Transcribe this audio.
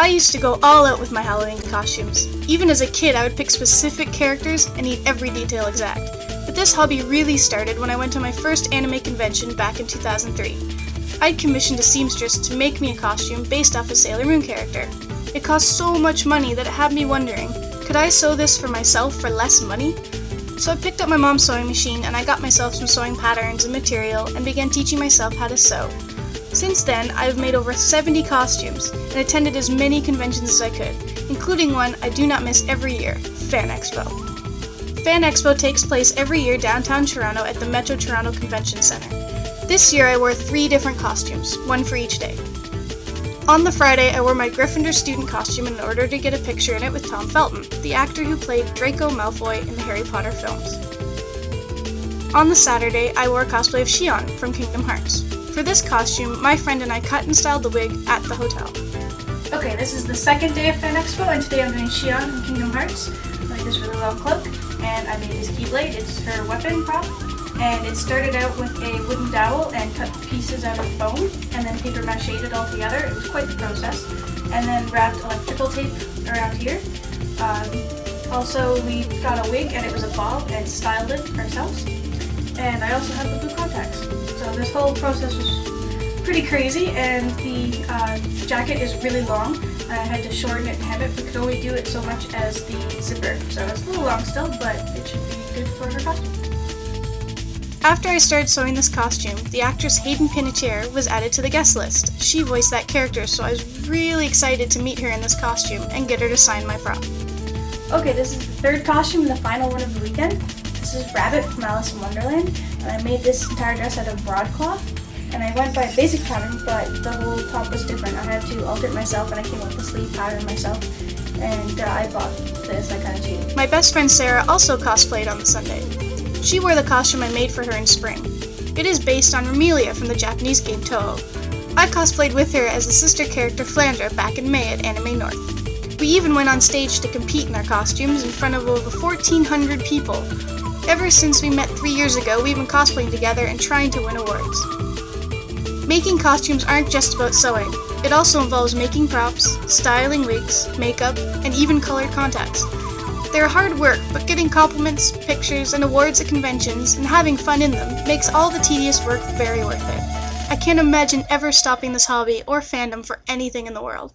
I used to go all out with my Halloween costumes. Even as a kid, I would pick specific characters and need every detail exact. But this hobby really started when I went to my first anime convention back in 2003. I'd commissioned a seamstress to make me a costume based off a Sailor Moon character. It cost so much money that it had me wondering, could I sew this for myself for less money? So I picked up my mom's sewing machine and I got myself some sewing patterns and material and began teaching myself how to sew. Since then, I've made over 70 costumes and attended as many conventions as I could, including one I do not miss every year, Fan Expo. Fan Expo takes place every year downtown Toronto at the Metro Toronto Convention Centre. This year I wore 3 different costumes, one for each day. On the Friday, I wore my Gryffindor student costume in order to get a picture in it with Tom Felton, the actor who played Draco Malfoy in the Harry Potter films. On the Saturday, I wore a cosplay of Xion from Kingdom Hearts. For this costume, my friend and I cut and styled the wig at the hotel. Okay, this is the second day of Fan Expo, and today I'm doing Xion from Kingdom Hearts. I made this really long cloak, and I made this keyblade. It's her weapon prop. And it started out with a wooden dowel and cut pieces out of foam, and then paper mache'd it all together. It was quite the process. And then wrapped electrical tape around here. Also, we got a wig, and it was a bob, and styled it ourselves. And I also have the blue contacts. So this whole process was pretty crazy, and the jacket is really long. I had to shorten it and hem it. We could only do it so much as the zipper. So it's a little long still, but it should be good for her costume. After I started sewing this costume, the actress Hayden Panettiere was added to the guest list. She voiced that character, so I was really excited to meet her in this costume and get her to sign my prop. Okay, this is the third costume and the final one of the weekend. This is Rabbit from Alice in Wonderland, and I made this entire dress out of broadcloth. And I went by a basic pattern, but the whole top was different. I had to alter it myself, and I came up with the sleeve pattern myself. And I bought this, I kind of cheated. My best friend Sarah also cosplayed on the Sunday. She wore the costume I made for her in spring. It is based on Romelia from the Japanese game Toho. I cosplayed with her as the sister character Flandra back in May at Anime North. We even went on stage to compete in our costumes in front of over 1,400 people. Ever since we met 3 years ago, we've been cosplaying together and trying to win awards. Making costumes aren't just about sewing. It also involves making props, styling wigs, makeup, and even colored contacts. They're hard work, but getting compliments, pictures, and awards at conventions, and having fun in them, makes all the tedious work very worth it. I can't imagine ever stopping this hobby or fandom for anything in the world.